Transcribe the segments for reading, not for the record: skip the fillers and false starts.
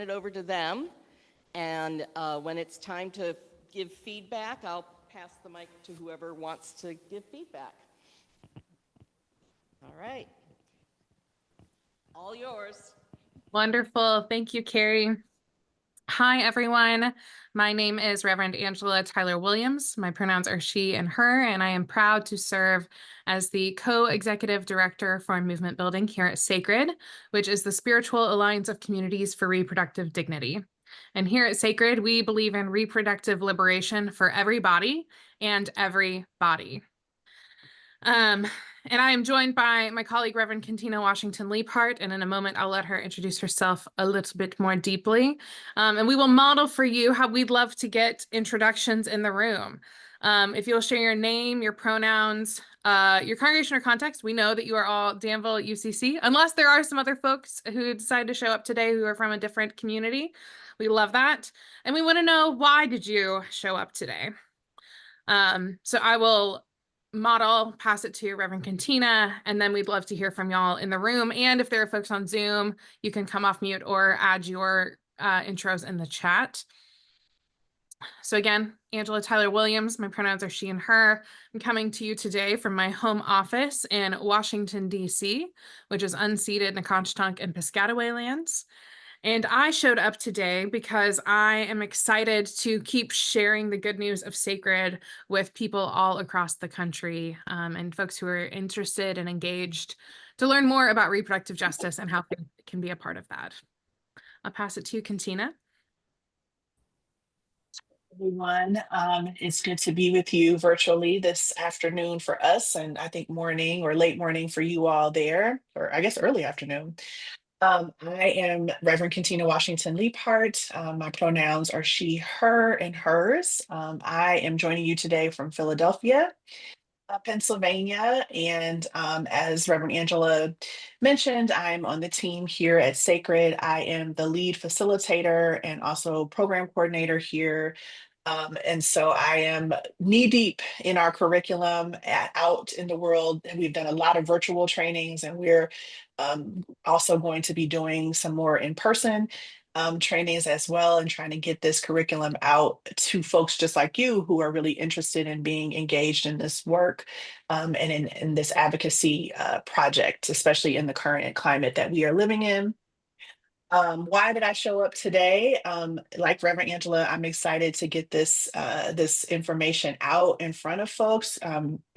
it over to them. And when it's time to give feedback, I'll pass the mic to whoever wants to give feedback. All right. All yours. Wonderful. Thank you, Carrie. Hi, everyone. My name is Reverend Angela Tyler Williams. My pronouns are she and her, and I am proud to serve as the co-executive director for movement building here at SACReD, which is the Spiritual Alliance of Communities for Reproductive Dignity. And here at SACReD, we believe in reproductive liberation for every body and every body. And I am joined by my colleague, Reverend Kentina Washington-Leaphart, and in a moment, I'll let her introduce herself a little bit more deeply. And we will model for you how we'd love to get introductions in the room. If you'll share your name, your pronouns, your congregation or context, we know that you are all Danville UCC, unless there are some other folks who decide to show up today who are from a different community. We love that. And we want to know, why did you show up today? So I will model, pass it to Reverend Kentina, and then we'd love to hear from y'all in the room. And if there are folks on Zoom, you can come off mute or add your intros in the chat. So again, Angela Tyler Williams, my pronouns are she and her. I'm coming to you today from my home office in Washington, D.C., which is unceded Nacotchtank and Piscataway lands. And I showed up today because I am excited to keep sharing the good news of SACReD with people all across the country, and folks who are interested and engaged to learn more about reproductive justice and how they can be a part of that. I'll pass it to you, Kentina. Everyone, it's good to be with you virtually this afternoon for us, and I think morning or late morning for you all there, or I guess early afternoon. I am Reverend Kentina Washington-Leaphart. My pronouns are she, her, and hers. I am joining you today from Philadelphia, Pennsylvania. And as Reverend Angela mentioned, I'm on the team here at SACReD. I am the lead facilitator and also program coordinator here. And so I am knee deep in our curriculum out in the world. We've done a lot of virtual trainings, and we're also going to be doing some more in-person trainings as well, and trying to get this curriculum out to folks just like you who are really interested in being engaged in this work and in this advocacy project, especially in the current climate that we are living in. Why did I show up today? Like Reverend Angela, I'm excited to get this this information out in front of folks,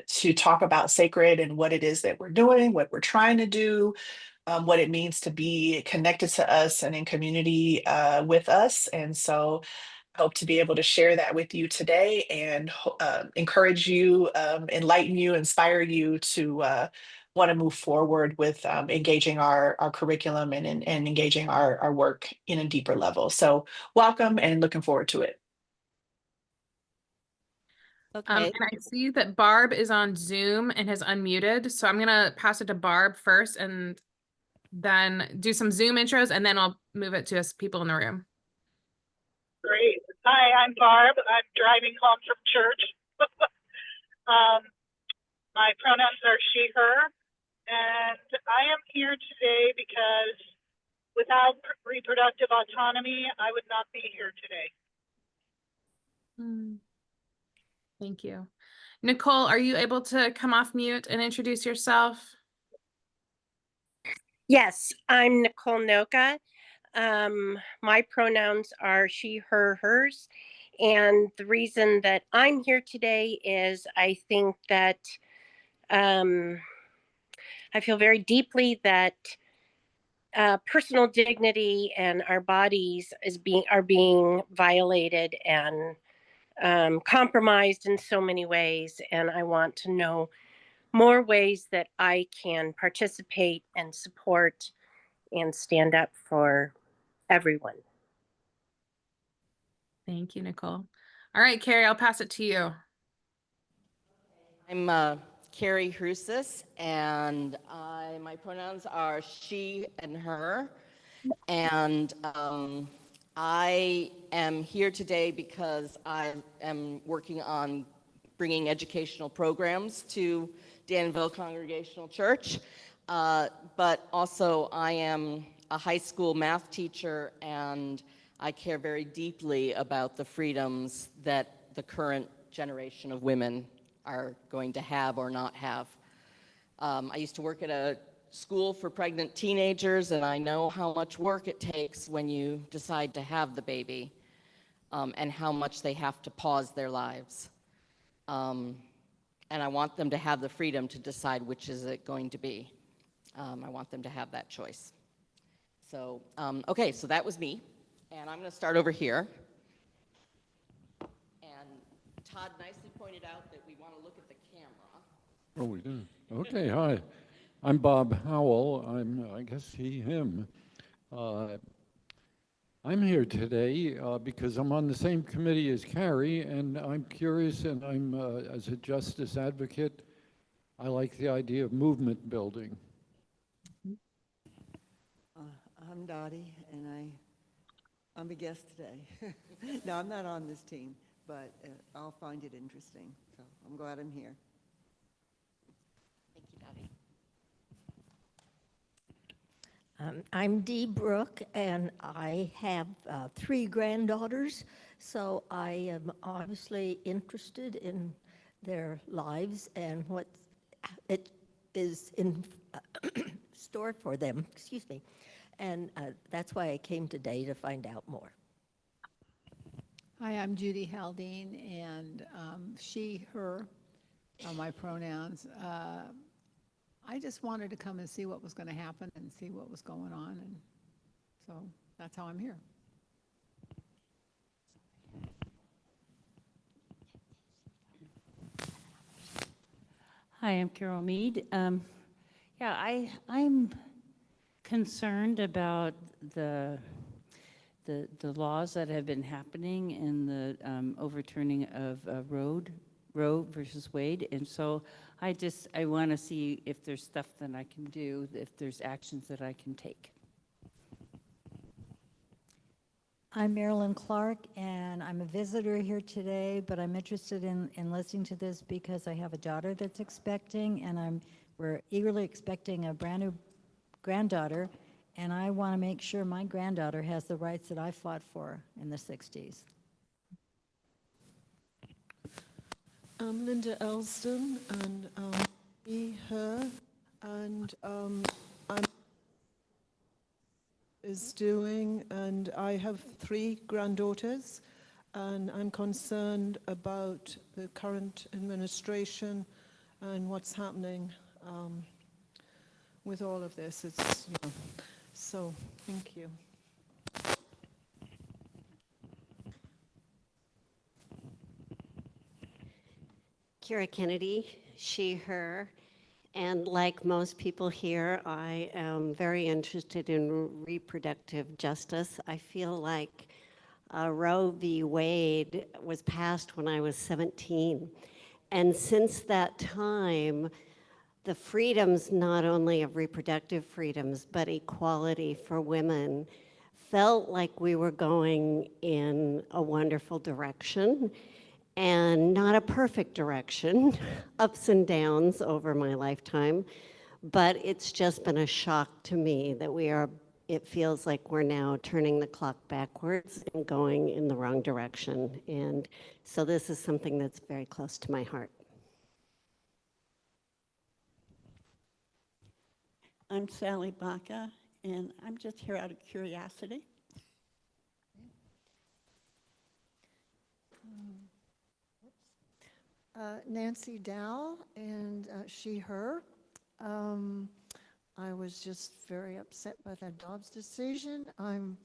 to talk about SACReD and what it is that we're doing, what we're trying to do, what it means to be connected to us and in community with us. And so I hope to be able to share that with you today and encourage you, enlighten you, inspire you to want to move forward with engaging our curriculum and engaging our work in a deeper level. So welcome and looking forward to it. Okay. And I see that Barb is on Zoom and has unmuted. So I'm going to pass it to Barb first and then do some Zoom intros, and then I'll move it to us people in the room. Great. Hi, I'm Barb. I'm driving home from church. My pronouns are she, her, and I am here today because without reproductive autonomy, I would not be here today. Thank you. Nicole, are you able to come off mute and introduce yourself? Yes, I'm Nicole Noka. My pronouns are she, her, hers. And the reason that I'm here today is I think that I feel very deeply that personal dignity and our bodies are being violated and compromised in so many ways. And I want to know more ways that I can participate and support and stand up for everyone. Thank you, Nicole. All right, Carrie, I'll pass it to you. I'm Carrie Hrusis, and my pronouns are she and her. And I am here today because I am working on bringing educational programs to Danville Congregational Church. But also I am a high school math teacher, and I care very deeply about the freedoms that the current generation of women are going to have or not have. I used to work at a school for pregnant teenagers, and I know how much work it takes when you decide to have the baby, and how much they have to pause their lives. And I want them to have the freedom to decide which is it going to be. I want them to have that choice. So, okay, so that was me. And I'm going to start over here. And Todd nicely pointed out that we want to look at the camera. Oh, we do. Okay, hi. I'm Bob Howell. I guess he, him. I'm here today because I'm on the same committee as Carrie, and I'm curious, and as a justice advocate, I like the idea of movement building. I'm Dottie, and I'm a guest today. No, I'm not on this team, but I'll find it interesting, so I'm glad I'm here. Thank you, Dottie. I'm Dee Brooke, and I have 3 granddaughters, so I am obviously interested in their lives and what it is in store for them, excuse me, and that's why I came today to find out more. Hi, I'm Judy Haldane, and she, her are my pronouns. I just wanted to come and see what was going to happen and see what was going on, and so that's how I'm here. Hi, I'm Carol Mead. Yeah, I'm concerned about the laws that have been happening in the overturning of Roe versus Wade, and so I want to see if there's stuff that I can do, if there's actions that I can take. I'm Marilyn Clark, and I'm a visitor here today, but I'm interested in listening to this because I have a daughter that's expecting, and we're eagerly expecting a brand new granddaughter, and I want to make sure my granddaughter has the rights that I fought for in the 60s. I'm Linda Elston, and he, her, and I'm is doing, and I have 3 granddaughters, and I'm concerned about the current administration and what's happening with all of this. It's, so thank you. Kira Kennedy, she, her, and like most people here, I am very interested in reproductive justice. I feel like Roe v. Wade was passed when I was 17. And since that time, the freedoms, not only of reproductive freedoms, but equality for women, felt like we were going in a wonderful direction. And not a perfect direction, ups and downs over my lifetime, but it's just been a shock to me that it feels like we're now turning the clock backwards and going in the wrong direction. And so this is something that's very close to my heart. I'm Sally Baca, and I'm just here out of curiosity. Nancy Dow, and she, her. I was just very upset by that Dobbs decision. I've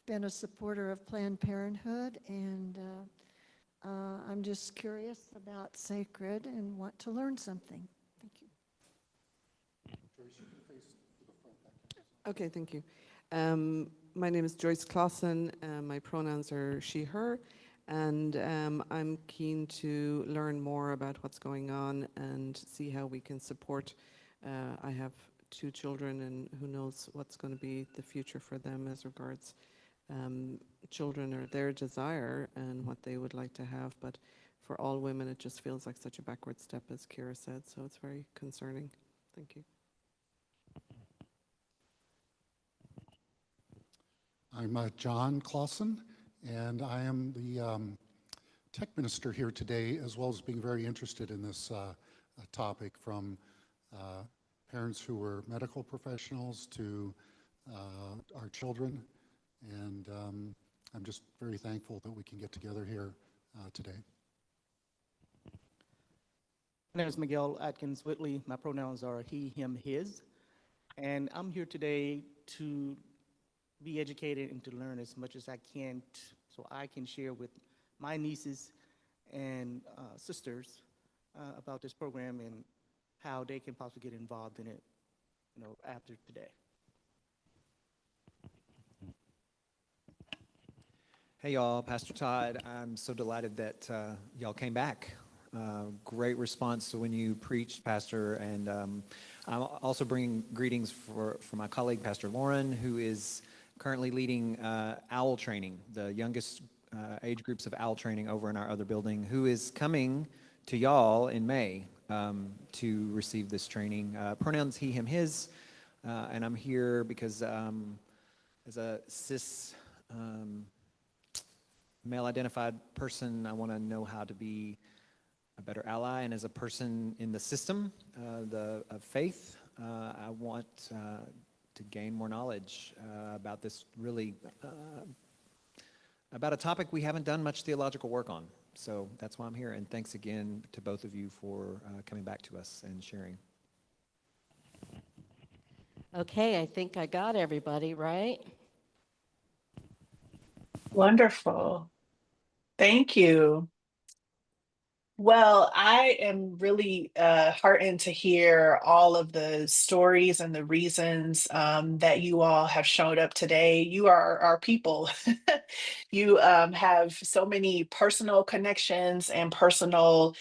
been a supporter of Planned Parenthood, and I'm just curious about SACReD and want to learn something. Thank you. Okay, thank you. My name is Joyce Clausen. My pronouns are she, her. And I'm keen to learn more about what's going on and see how we can support. I have 2 children, and who knows what's going to be the future for them as regards children or their desire and what they would like to have. But for all women, it just feels like such a backward step, as Kira said. So it's very concerning. Thank you. I'm John Clausen, and I am the tech minister here today, as well as being very interested in this topic, from parents who were medical professionals to our children. And I'm just very thankful that we can get together here today. My name is Miguel Atkins Whitley. My pronouns are he, him, his. And I'm here today to be educated and to learn as much as I can so I can share with my nieces and sisters about this program and how they can possibly get involved in it, after today. Hey y'all, Pastor Todd. I'm so delighted that y'all came back. Great response to when you preached, Pastor, and I'm also bringing greetings for my colleague, Pastor Lauren, who is currently leading OWL training, the youngest age groups of OWL training over in our other building, who is coming to y'all in May to receive this training. Pronouns he, him, his, and I'm here because as a cis male-identified person, I want to know how to be a better ally, and as a person in the system of faith, I want to gain more knowledge about this really, about a topic we haven't done much theological work on. So that's why I'm here, and thanks again to both of you for coming back to us and sharing. Okay, I think I got everybody, right? Wonderful. Thank you. Well, I am really heartened to hear all of the stories and the reasons that you all have showed up today. You are our people. You have so many personal connections and personal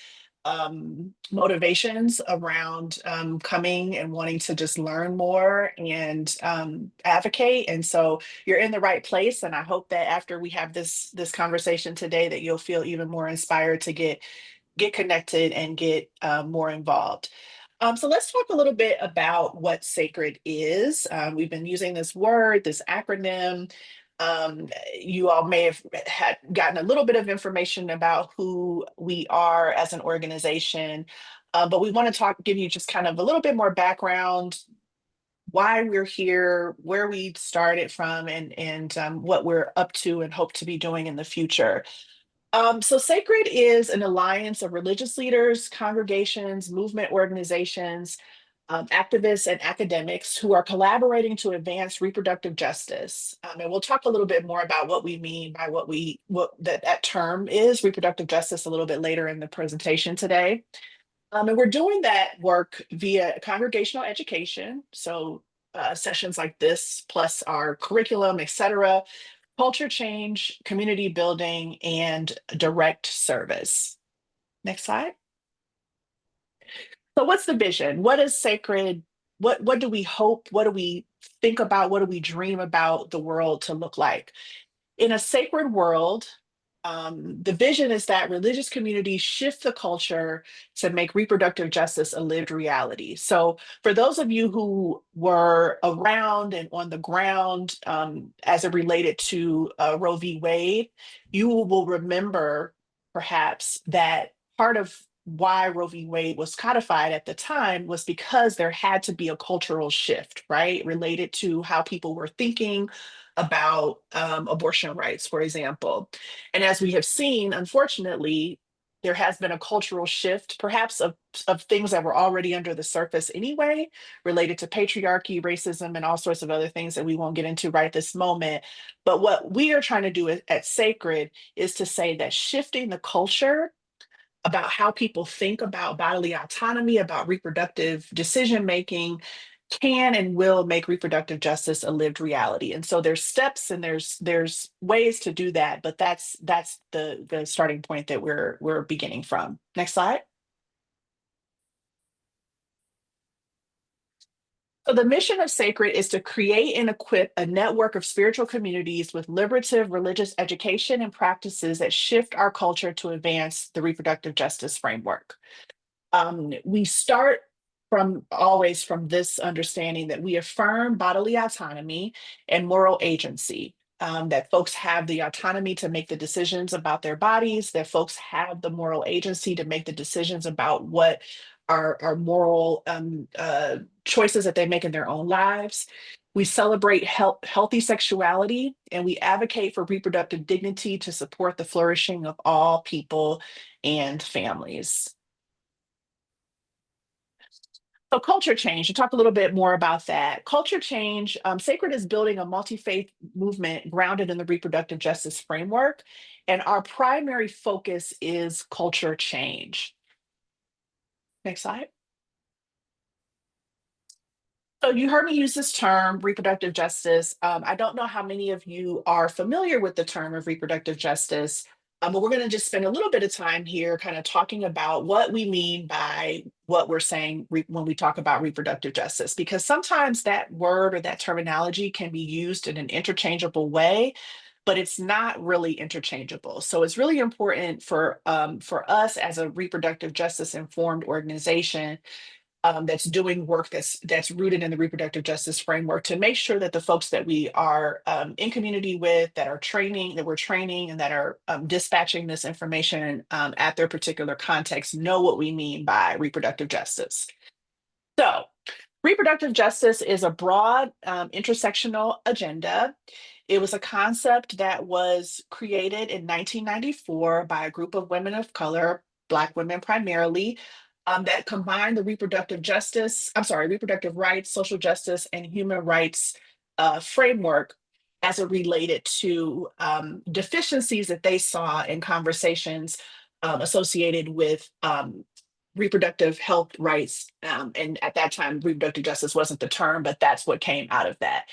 motivations around coming and wanting to just learn more and advocate. And so you're in the right place. And I hope that after we have this conversation today, that you'll feel even more inspired to get connected and get more involved. So let's talk a little bit about what SACReD is. We've been using this word, this acronym. You all may have gotten a little bit of information about who we are as an organization, but we want to give you just kind of a little bit more background, why we're here, where we started from, and what we're up to and hope to be doing in the future. So SACReD is an alliance of religious leaders, congregations, movement organizations, activists, and academics who are collaborating to advance reproductive justice. And we'll talk a little bit more about what we mean by what that term is, reproductive justice, a little bit later in the presentation today. And we're doing that work via congregational education. So sessions like this, plus our curriculum, et cetera, culture change, community building, and direct service. Next slide. So what's the vision? What is SACReD? What do we hope? What do we think about? What do we dream about the world to look like? In a sacred world, the vision is that religious communities shift the culture to make reproductive justice a lived reality. So for those of you who were around and on the ground as it related to Roe v. Wade, you will remember perhaps that part of why Roe v. Wade was codified at the time was because there had to be a cultural shift, right, related to how people were thinking about abortion rights, for example. And as we have seen, unfortunately, there has been a cultural shift, perhaps of things that were already under the surface anyway, related to patriarchy, racism, and all sorts of other things that we won't get into right at this moment. But what we are trying to do at SACReD is to say that shifting the culture about how people think about bodily autonomy, about reproductive decision-making, can and will make reproductive justice a lived reality. And so there's steps and there's ways to do that, but that's the starting point that we're beginning from. Next slide. So the mission of SACReD is to create and equip a network of spiritual communities with liberative religious education and practices that shift our culture to advance the reproductive justice framework. We start always from this understanding that we affirm bodily autonomy and moral agency. that folks have the autonomy to make the decisions about their bodies, that folks have the moral agency to make the decisions about what are moral choices that they make in their own lives. We celebrate healthy sexuality, and we advocate for reproductive dignity to support the flourishing of all people and families. So culture change, to talk a little bit more about that. Culture change, SACReD is building a multi-faith movement grounded in the reproductive justice framework, and our primary focus is culture change. Next slide. So you heard me use this term, reproductive justice. I don't know how many of you are familiar with the term of reproductive justice, but we're going to just spend a little bit of time here kind of talking about what we mean by what we're saying when we talk about reproductive justice, because sometimes that word or that terminology can be used in an interchangeable way, but it's not really interchangeable. So it's really important for us as a reproductive justice informed organization that's doing work that's rooted in the reproductive justice framework, to make sure that the folks that we are in community with, that we're training, and that are dispatching this information at their particular context, know what we mean by reproductive justice. So reproductive justice is a broad intersectional agenda. It was a concept that was created in 1994 by a group of women of color, Black women primarily, that combined the reproductive rights, social justice, and human rights framework as it related to deficiencies that they saw in conversations associated with reproductive health rights. And at that time, reproductive justice wasn't the term, but that's what came out of that.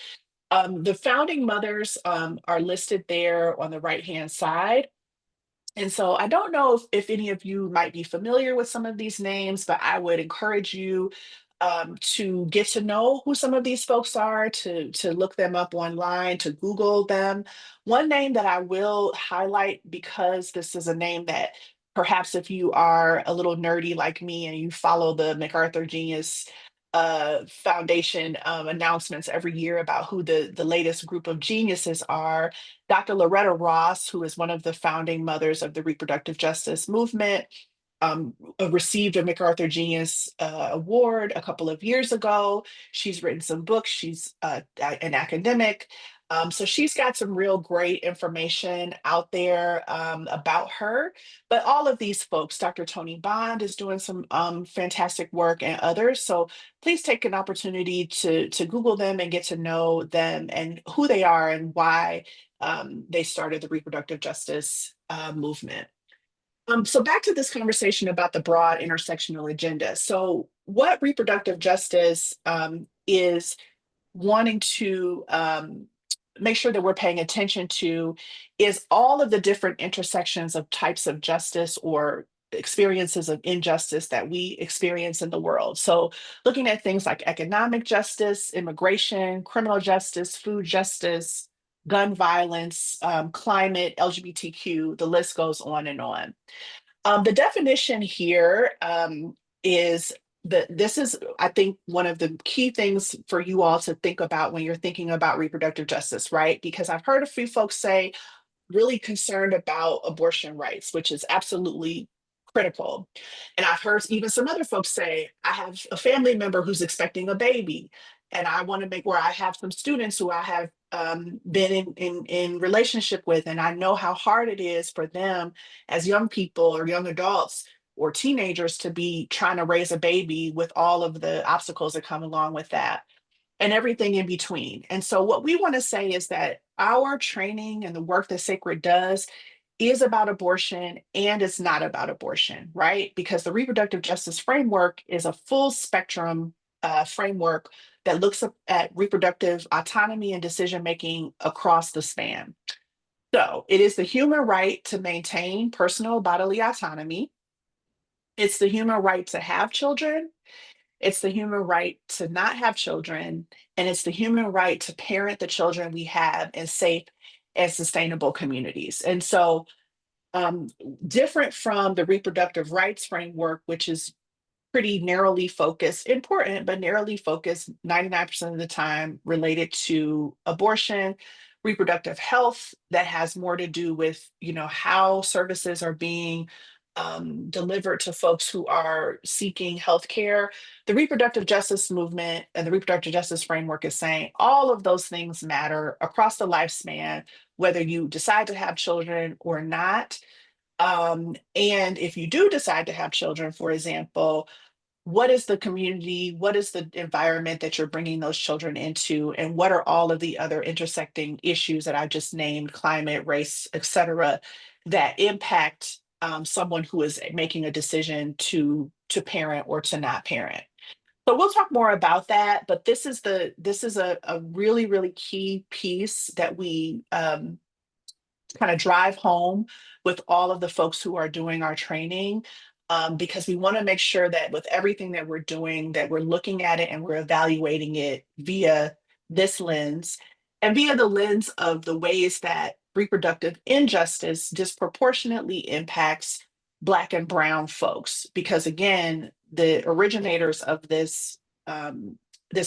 The founding mothers are listed there on the right-hand side. And so I don't know if any of you might be familiar with some of these names, but I would encourage you to get to know who some of these folks are, to look them up online, to Google them. One name that I will highlight, because this is a name that perhaps if you are a little nerdy like me and you follow the MacArthur Genius Foundation announcements every year about who the latest group of geniuses are, Dr. Loretta Ross, who is one of the founding mothers of the reproductive justice movement, received a MacArthur Genius Award a couple of years ago. She's written some books. She's an academic. So she's got some real great information out there about her. But all of these folks, Dr. Tony Bond is doing some fantastic work, and others. So please take an opportunity to Google them and get to know them and who they are and why they started the reproductive justice movement. So back to this conversation about the broad intersectional agenda. So what reproductive justice is wanting to make sure that we're paying attention to is all of the different intersections of types of justice or experiences of injustice that we experience in the world. So looking at things like economic justice, immigration, criminal justice, food justice, gun violence, climate, LGBTQ, the list goes on and on. The definition here is that this is, I think, one of the key things for you all to think about when you're thinking about reproductive justice, right? Because I've heard a few folks say, really concerned about abortion rights, which is absolutely critical. And I've heard even some other folks say, I have a family member who's expecting a baby, and I want to make where I have some students who I have been in relationship with, and I know how hard it is for them as young people or young adults or teenagers to be trying to raise a baby with all of the obstacles that come along with that and everything in between. And so what we want to say is that our training and the work that SACReD does is about abortion, and it's not about abortion, right? Because the reproductive justice framework is a full spectrum framework that looks at reproductive autonomy and decision-making across the span. So it is the human right to maintain personal bodily autonomy. It's the human right to have children. It's the human right to not have children, and it's the human right to parent the children we have in safe and sustainable communities. And so different from the reproductive rights framework, which is pretty narrowly focused, important, but narrowly focused 99% of the time related to abortion. reproductive health that has more to do with, how services are being delivered to folks who are seeking health care. The reproductive justice movement and the reproductive justice framework is saying all of those things matter across the lifespan, whether you decide to have children or not. And if you do decide to have children, for example, what is the community, what is the environment that you're bringing those children into, and what are all of the other intersecting issues that I just named, climate, race, et cetera, that impact someone who is making a decision to parent or to not parent. So we'll talk more about that, but this is a really, really key piece that we kind of drive home with all of the folks who are doing our training, because we want to make sure that with everything that we're doing, that we're looking at it and we're evaluating it via this lens and via the lens of the ways that reproductive injustice disproportionately impacts Black and Brown folks. Because again, the originators of this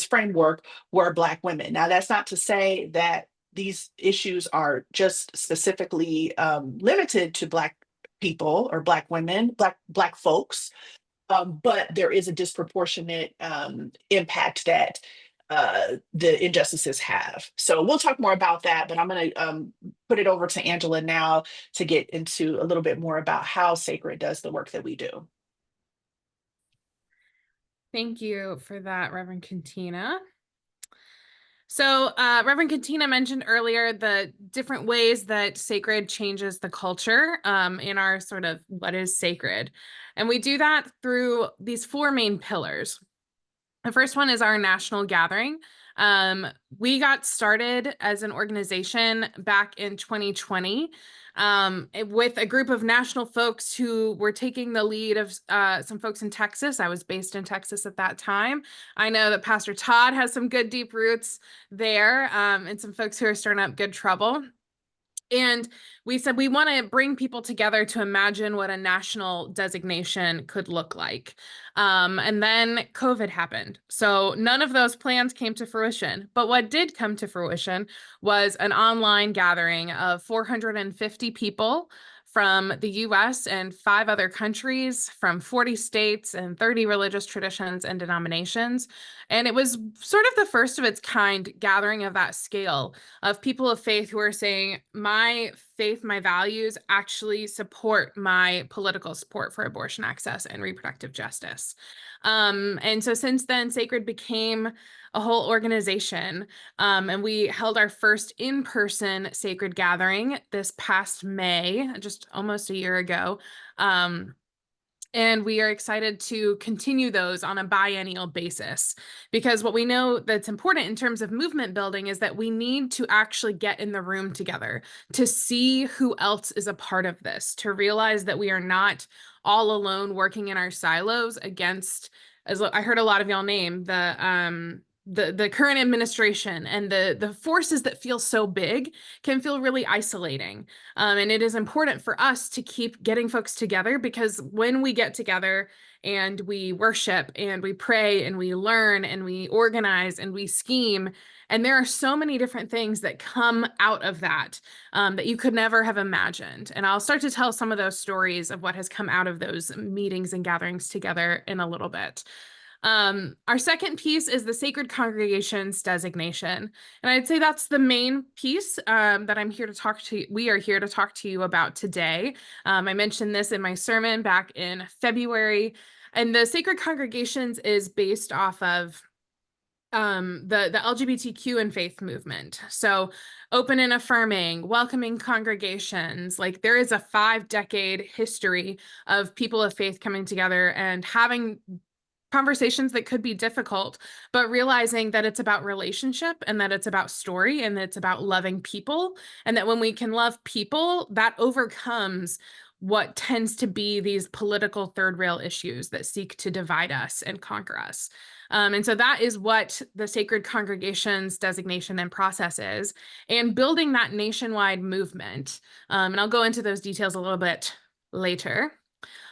framework were Black women. Now, that's not to say that these issues are just specifically limited to Black people or Black women, Black folks, but there is a disproportionate impact that the injustices have. So we'll talk more about that, but I'm going to put it over to Angela now to get into a little bit more about how SACReD does the work that we do. Thank you for that, Reverend Kentina. So Reverend Kentina mentioned earlier the different ways that SACReD changes the culture in our sort of what is sacred. And we do that through these four main pillars. The first one is our national gathering. We got started as an organization back in 2020 with a group of national folks who were taking the lead of some folks in Texas. I was based in Texas at that time. I know that Pastor Todd has some good deep roots there, and some folks who are stirring up good trouble. And we said we want to bring people together to imagine what a national designation could look like. And then COVID happened. So none of those plans came to fruition. But what did come to fruition was an online gathering of 450 people from the US and 5 other countries, from 40 states and 30 religious traditions and denominations. And it was sort of the first of its kind gathering of that scale of people of faith who are saying, my faith, my values actually support my political support for abortion access and reproductive justice. And so since then, SACReD became a whole organization, and we held our first in-person SACReD gathering this past May, just almost a year ago. And we are excited to continue those on a biennial basis, because what we know that's important in terms of movement building is that we need to actually get in the room together to see who else is a part of this, to realize that we are not all alone working in our silos against, as I heard a lot of y'all name, the current administration, and the forces that feel so big can feel really isolating. And it is important for us to keep getting folks together, because when we get together and we worship and we pray and we learn and we organize and we scheme, and there are so many different things that come out of that that you could never have imagined. And I'll start to tell some of those stories of what has come out of those meetings and gatherings together in a little bit. Our second piece is the SACReD Congregations designation. And I'd say that's the main piece that we are here to talk to you about today. I mentioned this in my sermon back in February, and the SACReD Congregations is based off of the LGBTQ and faith movement. So open and affirming, welcoming congregations. Like, there is a 5-decade history of people of faith coming together and having conversations that could be difficult, but realizing that it's about relationship and that it's about story and that it's about loving people. And that when we can love people, that overcomes what tends to be these political third rail issues that seek to divide us and conquer us. And so that is what the SACReD Congregations designation and process is, and building that nationwide movement. And I'll go into those details a little bit later.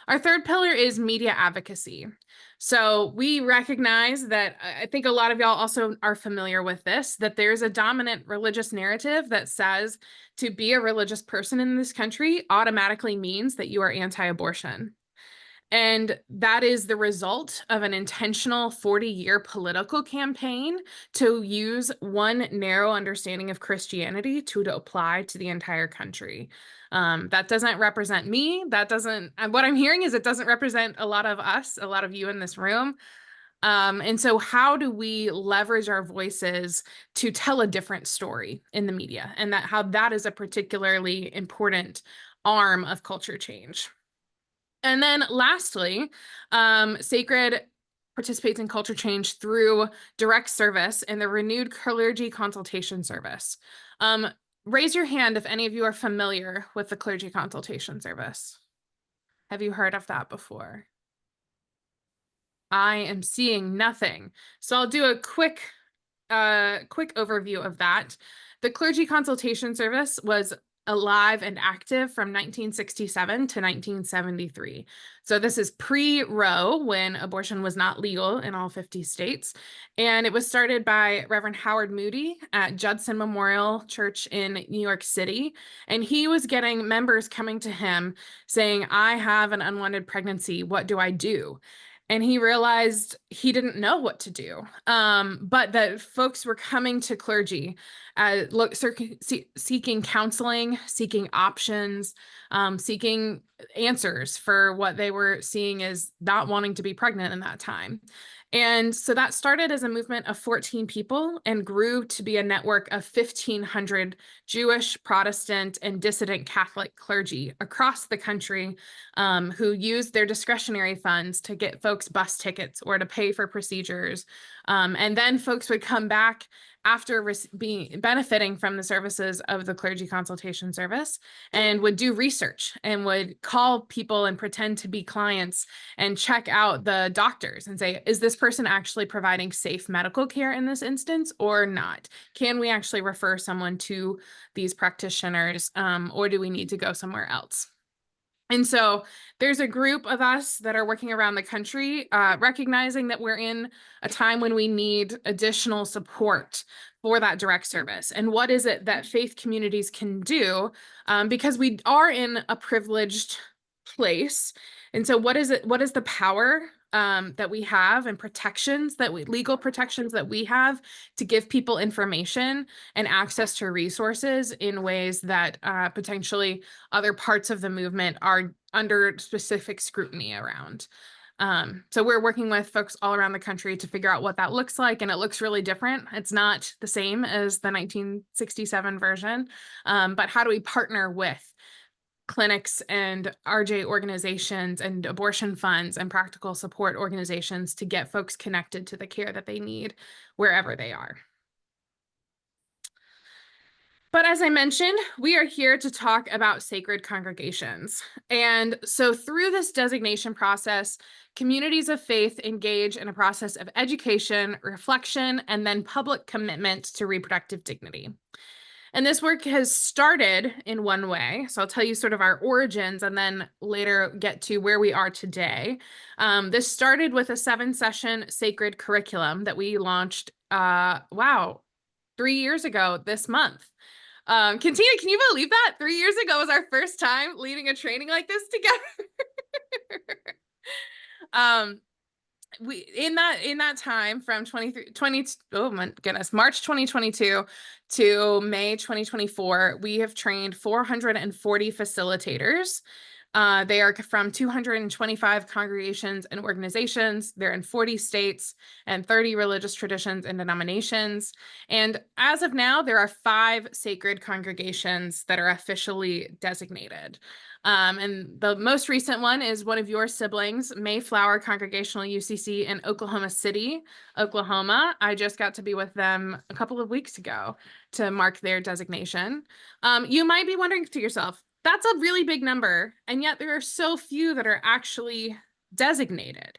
Our third pillar is media advocacy. So we recognize that, I think a lot of y'all also are familiar with this, that there's a dominant religious narrative that says to be a religious person in this country automatically means that you are anti-abortion. And that is the result of an intentional 40-year political campaign to use one narrow understanding of Christianity to apply to the entire country. That doesn't represent me. That doesn't, what I'm hearing is it doesn't represent a lot of us, a lot of you in this room. And so how do we leverage our voices to tell a different story in the media, and that how that is a particularly important arm of culture change? And then lastly, SACReD participates in culture change through direct service and the renewed clergy consultation service. Raise your hand if any of you are familiar with the clergy consultation service. Have you heard of that before? I am seeing nothing. So I'll do a quick overview of that. The clergy consultation service was alive and active from 1967 to 1973. So this is pre-Roe, when abortion was not legal in all 50 states. And it was started by Reverend Howard Moody at Judson Memorial Church in New York City. And he was getting members coming to him saying, I have an unwanted pregnancy. What do I do? And he realized he didn't know what to do, but that folks were coming to clergy, seeking counseling, seeking options, seeking answers for what they were seeing as not wanting to be pregnant in that time. And so that started as a movement of 14 people and grew to be a network of 1,500 Jewish, Protestant, and dissident Catholic clergy across the country, who used their discretionary funds to get folks bus tickets or to pay for procedures. And then folks would come back after benefiting from the services of the clergy consultation service and would do research and would call people and pretend to be clients and check out the doctors and say, is this person actually providing safe medical care in this instance or not? Can we actually refer someone to these practitioners, or do we need to go somewhere else? And so there's a group of us that are working around the country, recognizing that we're in a time when we need additional support for that direct service. And what is it that faith communities can do? Because we are in a privileged place. And so what is the power that we have and legal protections that we have to give people information and access to resources in ways that potentially other parts of the movement are under specific scrutiny around. So we're working with folks all around the country to figure out what that looks like, and it looks really different. It's not the same as the 1967 version, but how do we partner with clinics and RJ organizations and abortion funds and practical support organizations to get folks connected to the care that they need wherever they are. But as I mentioned, we are here to talk about sacred congregations. And so through this designation process, communities of faith engage in a process of education, reflection, and then public commitment to reproductive dignity. And this work has started in one way. So I'll tell you sort of our origins and then later get to where we are today. This started with a 7-session SACReD curriculum that we launched, 3 years ago this month. Kentina, can you believe that? 3 years ago was our first time leading a training like this together. In that time from March 2022 to May 2024, we have trained 440 facilitators. They are from 225 congregations and organizations. They're in 40 states and 30 religious traditions and denominations. And as of now, there are 5 SACReD congregations that are officially designated. And the most recent one is one of your siblings, Mayflower Congregational UCC in Oklahoma City, Oklahoma. I just got to be with them a couple of weeks ago to mark their designation. You might be wondering to yourself, that's a really big number, and yet there are so few that are actually designated.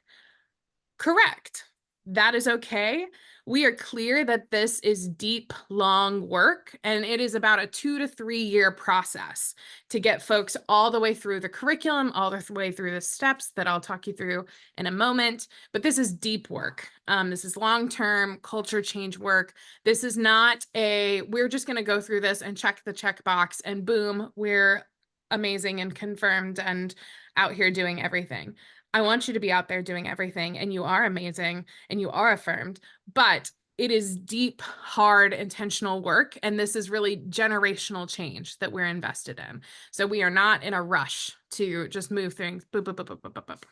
Correct. that is okay. We are clear that this is deep, long work, and it is about a 2 to 3 year process to get folks all the way through the curriculum, all the way through the steps that I'll talk you through in a moment. But this is deep work. This is long-term culture change work. This is not we're just going to go through this and check the checkbox and boom, we're amazing and confirmed and out here doing everything. I want you to be out there doing everything, and you are amazing and you are affirmed, but it is deep, hard, intentional work. And this is really generational change that we're invested in. So we are not in a rush to just move things. Boop, boop, boop, boop, boop, boop, boop.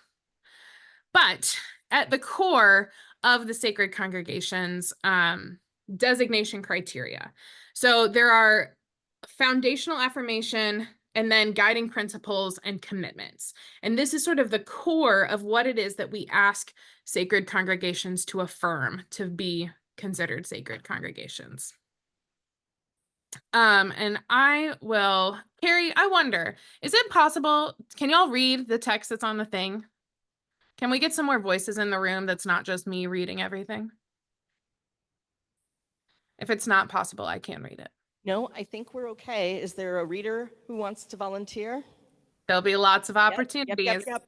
But at the core of the SACReD congregations, designation criteria. So there are foundational affirmation, and then guiding principles and commitments. And this is sort of the core of what it is that we ask SACReD congregations to affirm to be considered SACReD congregations. And I will, Carrie, I wonder, is it possible, can y'all read the text that's on the thing? Can we get some more voices in the room that's not just me reading everything? If it's not possible, I can read it. No, I think we're okay. Is there a reader who wants to volunteer? There'll be lots of opportunities. Yep.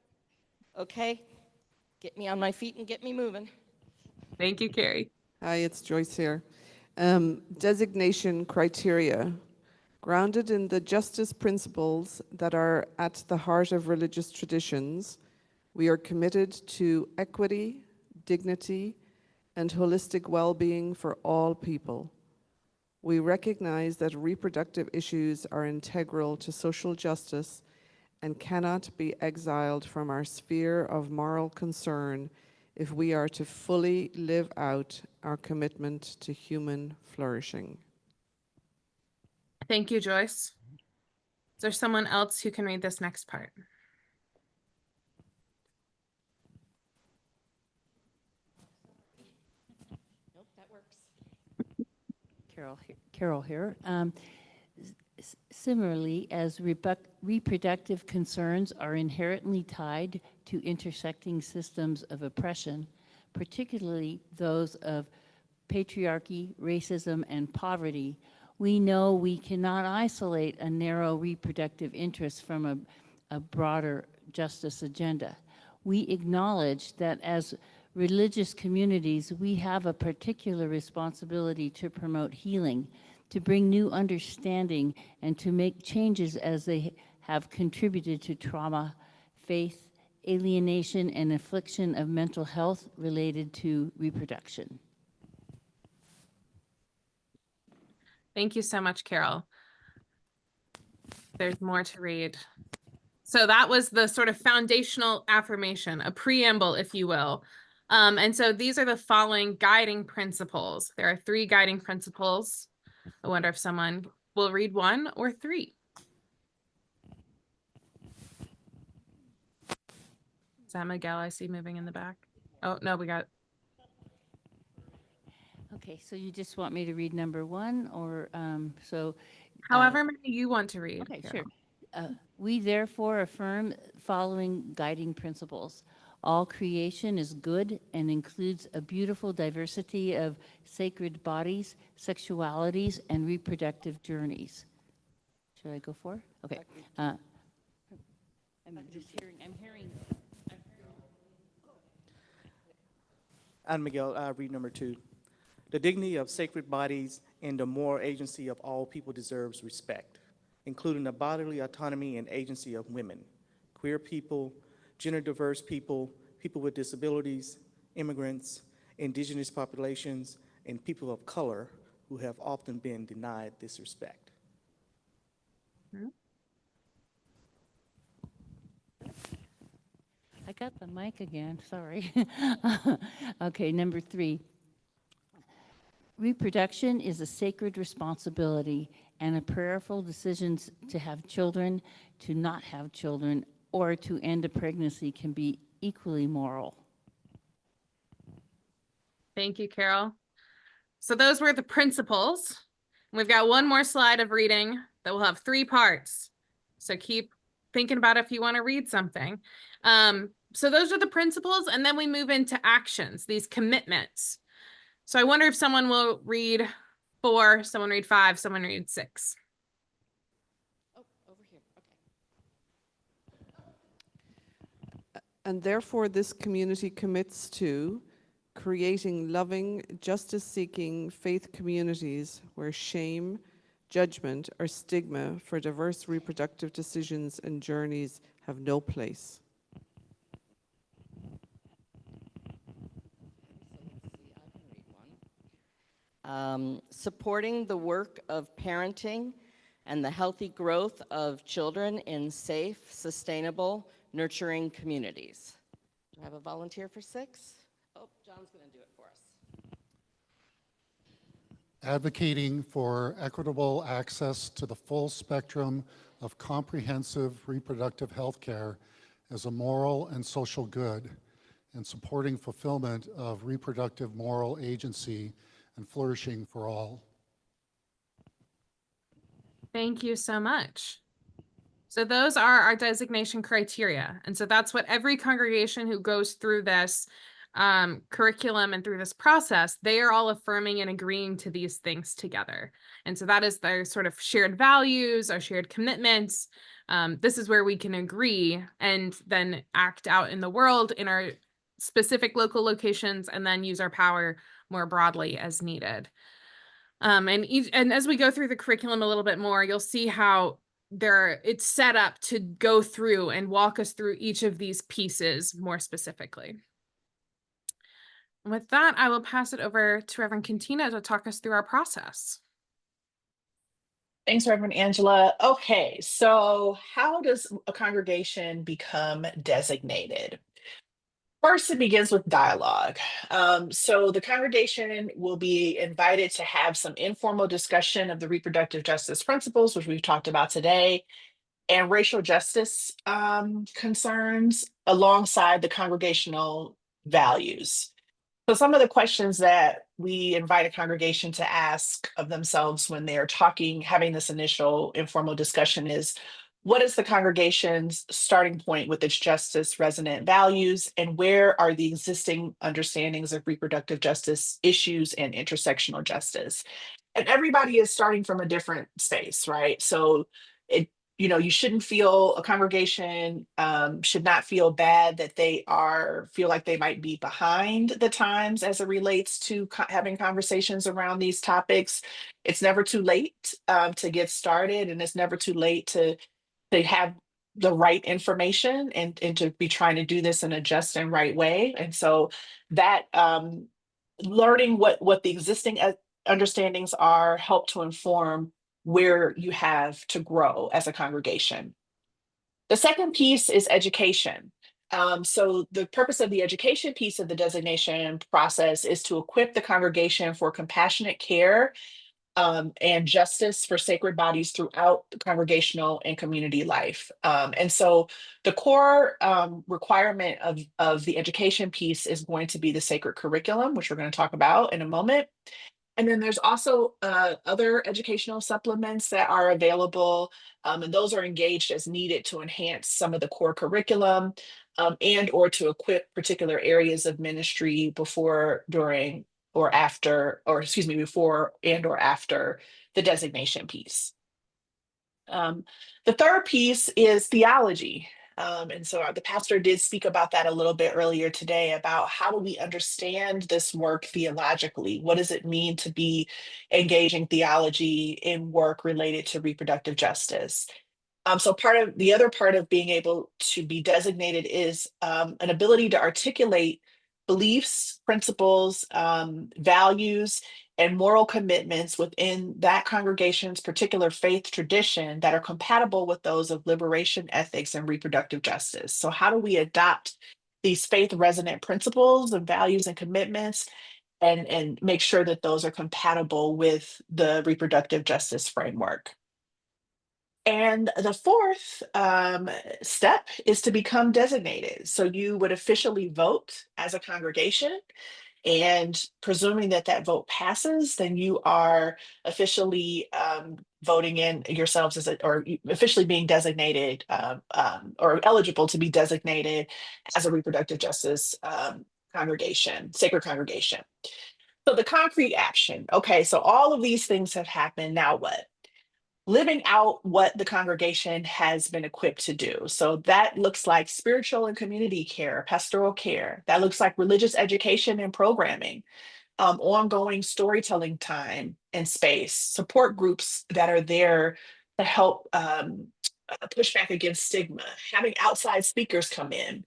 Okay, get me on my feet and get me moving. Thank you, Carrie. Hi, it's Joyce here. Designation criteria. Grounded in the justice principles that are at the heart of religious traditions, we are committed to equity, dignity, and holistic well-being for all people. We recognize that reproductive issues are integral to social justice and cannot be exiled from our sphere of moral concern if we are to fully live out our commitment to human flourishing. Thank you, Joyce. Is there someone else who can read this next part? Nope, that works. Carol here. Similarly, as reproductive concerns are inherently tied to intersecting systems of oppression, particularly those of patriarchy, racism, and poverty, we know we cannot isolate a narrow reproductive interest from a broader justice agenda. We acknowledge that as religious communities, we have a particular responsibility to promote healing, to bring new understanding, and to make changes as they have contributed to trauma, faith, alienation, and affliction of mental health related to reproduction. Thank you so much, Carol. There's more to read. So that was the sort of foundational affirmation, a preamble, if you will. And so these are the following guiding principles. There are 3 guiding principles. I wonder if someone will read 1 or 3. Is that Miguel I see moving in the back? Oh, no, we got. Okay, so you just want me to read number 1 or However many you want to read. Okay, Carol. Sure. We therefore affirm following guiding principles. All creation is good and includes a beautiful diversity of sacred bodies, sexualities, and reproductive journeys. Should I go for? Okay. I'm hearing. I'm Miguel, read number 2. The dignity of sacred bodies and the moral agency of all people deserves respect, including the bodily autonomy and agency of women, queer people, gender diverse people, people with disabilities, immigrants, indigenous populations, and people of color who have often been denied this respect. I got the mic again, sorry. Okay, number 3. Reproduction is a sacred responsibility and a prayerful decision to have children, to not have children, or to end a pregnancy can be equally moral. Thank you, Carol. So those were the principles. We've got 1 more slide of reading that will have 3 parts. So keep thinking about if you want to read something. So those are the principles, and then we move into actions, these commitments. So I wonder if someone will read 4, someone read 5, someone read 6. Oh, over here. Okay. And therefore, this community commits to creating loving, justice-seeking faith communities where shame, judgment, or stigma for diverse reproductive decisions and journeys have no place. Supporting the work of parenting and the healthy growth of children in safe, sustainable, nurturing communities. Do I have a volunteer for 6? Oh, John's going to do it for us. Advocating for equitable access to the full spectrum of comprehensive reproductive health care as a moral and social good, and supporting fulfillment of reproductive moral agency and flourishing for all. Thank you so much. So those are our designation criteria. And so that's what every congregation who goes through this curriculum and through this process, they are all affirming and agreeing to these things together. And so that is their sort of shared values, our shared commitments. This is where we can agree and then act out in the world in our specific local locations, and then use our power more broadly as needed. And as we go through the curriculum a little bit more, you'll see how it's set up to go through and walk us through each of these pieces more specifically. With that, I will pass it over to Reverend Kentina to talk us through our process. Thanks, Reverend Angela. Okay, so how does a congregation become designated? First, it begins with dialogue. So the congregation will be invited to have some informal discussion of the reproductive justice principles, which we've talked about today, and racial justice concerns alongside the congregational values. So some of the questions that we invite a congregation to ask of themselves when they're having this initial informal discussion is, what is the congregation's starting point with its justice resonant values, and where are the existing understandings of reproductive justice issues and intersectional justice? And everybody is starting from a different space, right? So you shouldn't feel, a congregation should not feel bad that they feel like they might be behind the times as it relates to having conversations around these topics. It's never too late to get started, and it's never too late to have the right information and to be trying to do this in a just and right way. And so that learning what the existing understandings are help to inform where you have to grow as a congregation. The second piece is education. So the purpose of the education piece of the designation process is to equip the congregation for compassionate care and justice for sacred bodies throughout the congregational and community life. And so the core requirement of the education piece is going to be the sacred curriculum, which we're going to talk about in a moment. And then there's also other educational supplements that are available, and those are engaged as needed to enhance some of the core curriculum and or to equip particular areas of ministry before, during, or after, before and or after the designation piece. The third piece is theology. And so the pastor did speak about that a little bit earlier today, about how do we understand this work theologically? What does it mean to be engaging theology in work related to reproductive justice? So the other part of being able to be designated is an ability to articulate beliefs, principles, values, and moral commitments within that congregation's particular faith tradition that are compatible with those of liberation ethics and reproductive justice. So how do we adopt these faith resonant principles and values and commitments and make sure that those are compatible with the reproductive justice framework? And the fourth step is to become designated. So you would officially vote as a congregation, And presuming that that vote passes, then you are officially voting in yourselves as or officially being designated or eligible to be designated as a reproductive justice congregation, sacred congregation. So the concrete action. Okay, so all of these things have happened. Now what? Living out what the congregation has been equipped to do. So that looks like spiritual and community care, pastoral care. That looks like religious education and programming, ongoing storytelling time and space, support groups that are there to help push back against stigma, having outside speakers come in,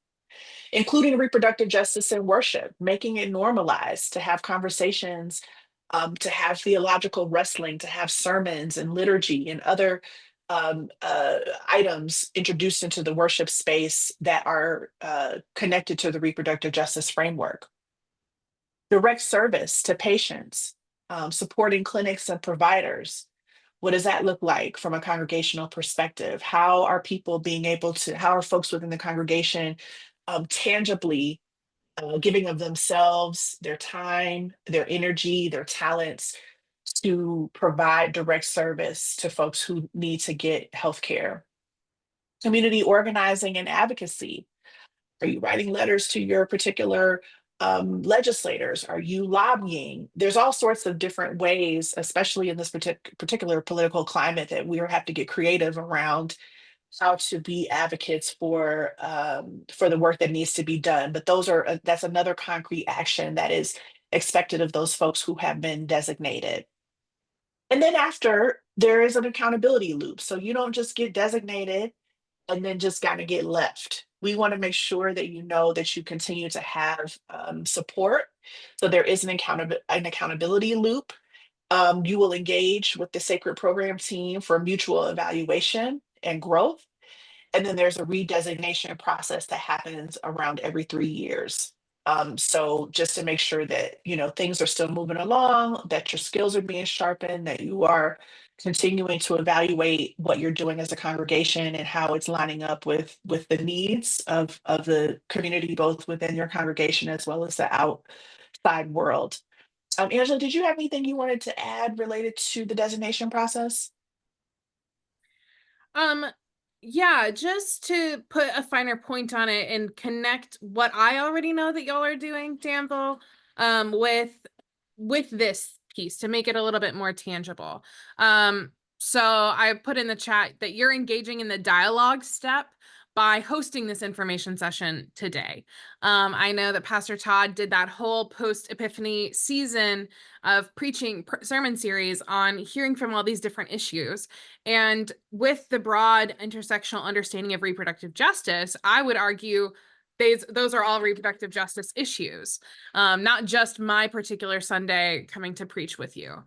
including reproductive justice and worship, making it normalized to have conversations, to have theological wrestling, to have sermons and liturgy and other items introduced into the worship space that are connected to the reproductive justice framework. Direct service to patients, supporting clinics and providers. What does that look like from a congregational perspective? How are people being able to, how are folks within the congregation tangibly giving of themselves, their time, their energy, their talents to provide direct service to folks who need to get healthcare? Community organizing and advocacy. Are you writing letters to your particular legislators? Are you lobbying? There's all sorts of different ways, especially in this particular political climate, that we have to get creative around how to be advocates for the work that needs to be done. But those are that's another concrete action that is expected of those folks who have been designated. And then after, there is an accountability loop. So you don't just get designated and then just kind of get left. We want to make sure that you know that you continue to have support. So there is an accountability loop. You will engage with the SACReD program team for mutual evaluation and growth. And then there's a redesignation process that happens around every 3 years. So just to make sure that, you know, things are still moving along, that your skills are being sharpened, that you are continuing to evaluate what you're doing as a congregation and how it's lining up with the needs of the community, both within your congregation as well as the outside world. Angela, did you have anything you wanted to add related to the designation process? Yeah, just to put a finer point on it and connect what I already know that y'all are doing, Danville, with this piece to make it a little bit more tangible. So I put in the chat that you're engaging in the dialogue step by hosting this information session today. I know that Pastor Todd did that whole post-Epiphany season of preaching sermon series on hearing from all these different issues. And with the broad intersectional understanding of reproductive justice, I would argue those are all reproductive justice issues, not just my particular Sunday coming to preach with you.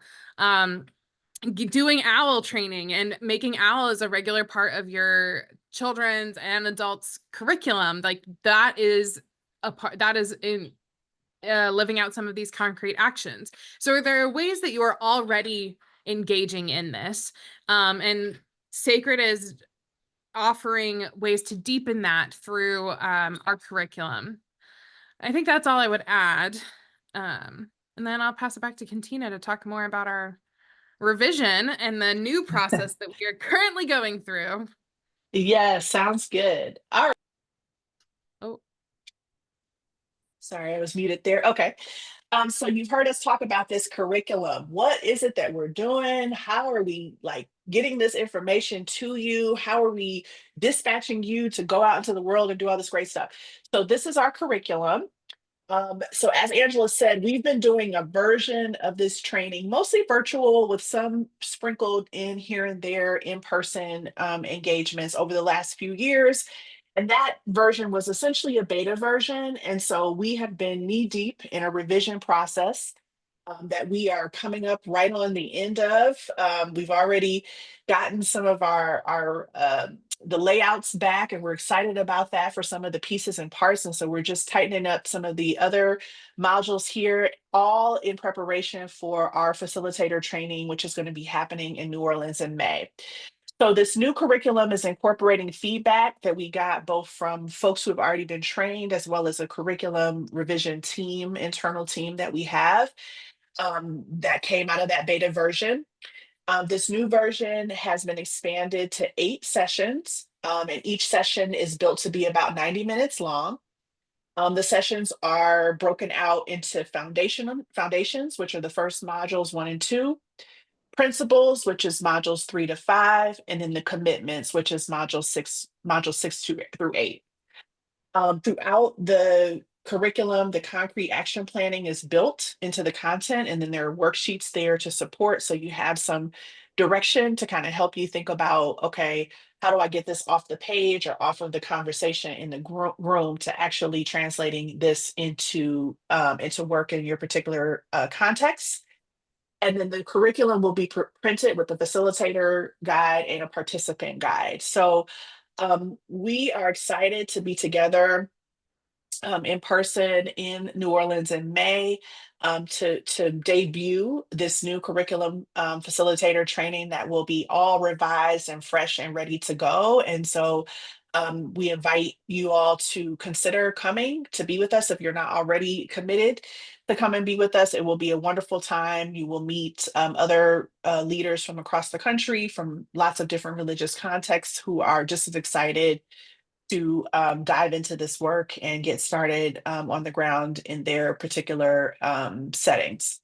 Doing OWL training and making OWL as a regular part of your children's and adults curriculum, like that is a part that is in living out some of these concrete actions. So there are ways that you are already engaging in this, and SACReD is offering ways to deepen that through our curriculum. I think that's all I would add, and then I'll pass it back to Kentina to talk more about our revision and the new process that we are currently going through. Yeah, sounds good. All right. Oh, sorry, I was muted there. Okay. So you've heard us talk about this curriculum. What is it that we're doing? How are we like getting this information to you? How are we dispatching you to go out into the world and do all this great stuff? So this is our curriculum. So as Angela said, we've been doing a version of this training, mostly virtual with some sprinkled in here and there in-person engagements over the last few years. And that version was essentially a beta version. And so we have been knee deep in a revision process that we are coming up right on the end of. We've already gotten some of the layouts back, and we're excited about that for some of the pieces and parts. And so we're just tightening up some of the other modules here, all in preparation for our facilitator training, which is going to be happening in New Orleans in May. So this new curriculum is incorporating feedback that we got both from folks who have already been trained as well as a curriculum revision team, internal team that we have that came out of that beta version. This new version has been expanded to 8 sessions, and each session is built to be about 90 minutes long. The sessions are broken out into foundations, which are the first modules 1 and 2, principles, which is modules 3 to 5, and then the commitments, which is module 6 through 8. Throughout the curriculum, the concrete action planning is built into the content, and then there are worksheets there to support. So you have some direction to kind of help you think about, okay, how do I get this off the page or off of the conversation in the room to actually translating this into work in your particular context. And then the curriculum will be printed with the facilitator guide and a participant guide. So we are excited to be together in person in New Orleans in May to debut this new curriculum facilitator training that will be all revised and fresh and ready to go. And so we invite you all to consider coming to be with us if you're not already committed to come and be with us. It will be a wonderful time. You will meet other leaders from across the country, from lots of different religious contexts who are just as excited to dive into this work and get started on the ground in their particular settings.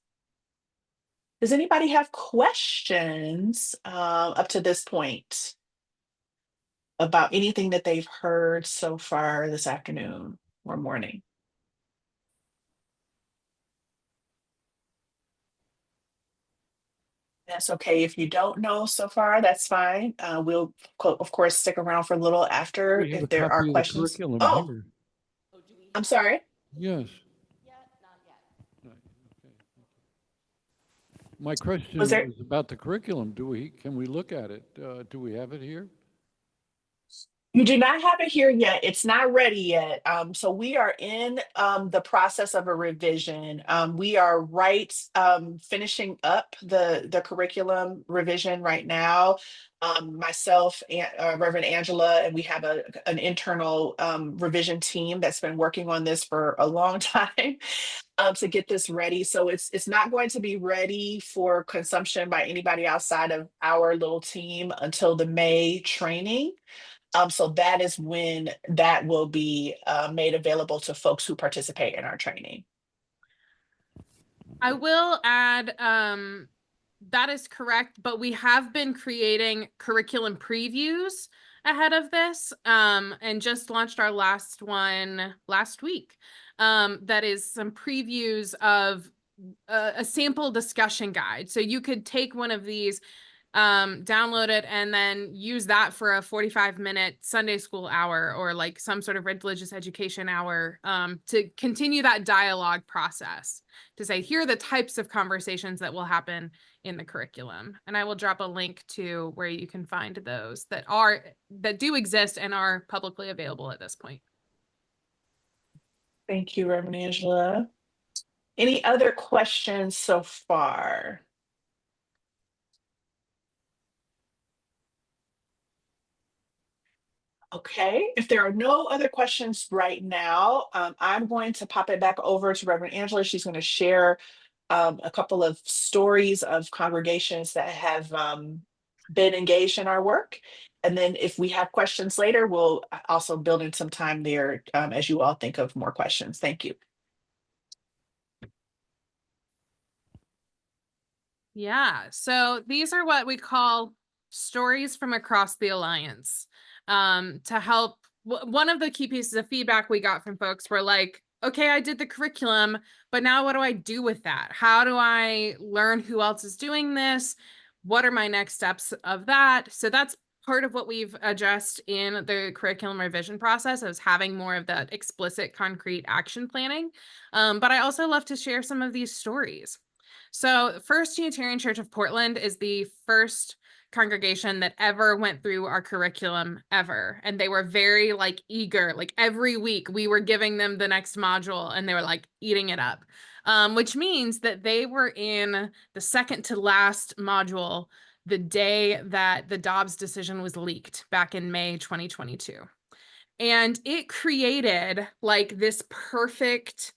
Does anybody have questions up to this point about anything that they've heard so far this afternoon or morning? That's okay. If you don't know so far, that's fine. We'll, of course, stick around for a little after We have a if there are copy of the questions. curriculum Oh, here. I'm sorry. Yes. My question Was there? was about the curriculum. Can we look at it? Do we have it here? You do not have it here yet. It's not ready yet. So we are in the process of a revision. We are finishing up the curriculum revision right now. Myself and Reverend Angela, and we have an internal revision team that's been working on this for a long time to get this ready. So it's not going to be ready for consumption by anybody outside of our little team until the May training. So that is when that will be made available to folks who participate in our training. I will add, that is correct, but we have been creating curriculum previews ahead of this and just launched our last one last week. That is some previews of a sample discussion guide. So you could take one of these, download it, and then use that for a 45-minute Sunday school hour or like some sort of religious education hour to continue that dialogue process, to say, here are the types of conversations that will happen in the curriculum. And I will drop a link to where you can find those that do exist and are publicly available at this point. Thank you, Reverend Angela. Any other questions so far? Okay, if there are no other questions right now, I'm going to pop it back over to Reverend Angela. She's going to share a couple of stories of congregations that have been engaged in our work. And then if we have questions later, we'll also build in some time there as you all think of more questions. Thank you. Yeah, so these are what we call stories from across the Alliance. To help, one of the key pieces of feedback we got from folks were like, okay, I did the curriculum, but now what do I do with that? How do I learn who else is doing this? What are my next steps of that? So that's part of what we've addressed in the curriculum revision process, is having more of that explicit, concrete action planning. But I also love to share some of these stories. So First Unitarian Church of Portland is the first congregation that ever went through our curriculum ever. And they were very like eager, like every week we were giving them the next module and they were like eating it up, which means that they were in the second to last module the day that the Dobbs decision was leaked back in May 2022. And it created like this perfect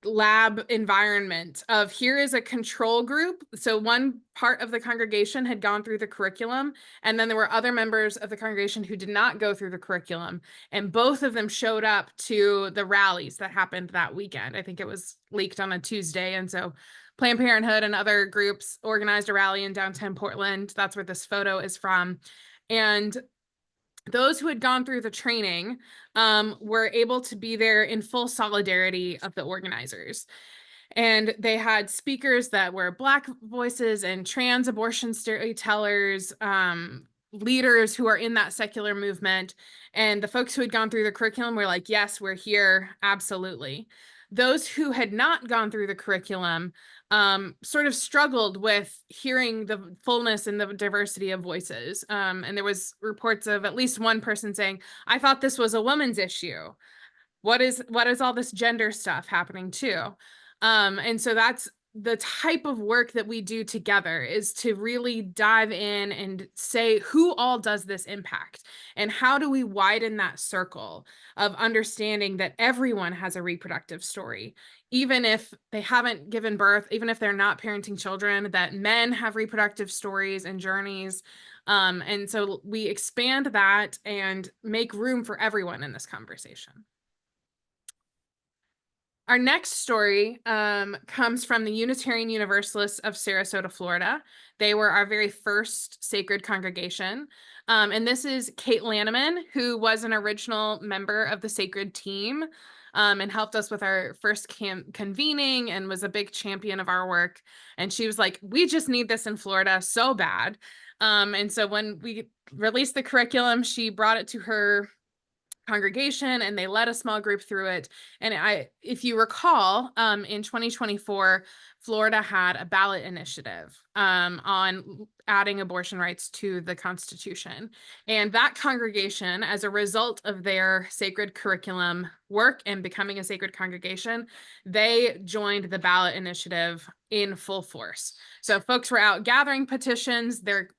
lab environment of here is a control group. So one part of the congregation had gone through the curriculum, and then there were other members of the congregation who did not go through the curriculum, and both of them showed up to the rallies that happened that weekend. I think it was leaked on a Tuesday, and so Planned Parenthood and other groups organized a rally in downtown Portland. That's where this photo is from. And those who had gone through the training were able to be there in full solidarity of the organizers. And they had speakers that were Black voices and trans abortion storytellers, leaders who are in that secular movement. And the folks who had gone through the curriculum were like, yes, we're here, absolutely. Those who had not gone through the curriculum sort of struggled with hearing the fullness and the diversity of voices. And there was reports of at least one person saying, I thought this was a woman's issue. What is all this gender stuff happening too? And so that's the type of work that we do together, is to really dive in and say, who all does this impact? And how do we widen that circle of understanding that everyone has a reproductive story, even if they haven't given birth, even if they're not parenting children, that men have reproductive stories and journeys. And so we expand that and make room for everyone in this conversation. Our next story comes from the Unitarian Universalists of Sarasota, Florida. They were our very first SACReD congregation. And this is Kate Lanneman, who was an original member of the SACReD team and helped us with our first convening and was a big champion of our work. And she was like, we just need this in Florida so bad. And so when we released the curriculum, she brought it to her congregation and they led a small group through it. And if you recall, in 2024, Florida had a ballot initiative on adding abortion rights to the Constitution. And that congregation, as a result of their SACReD curriculum work and becoming a SACReD congregation, they joined the ballot initiative in full force. So folks were out gathering petitions. Their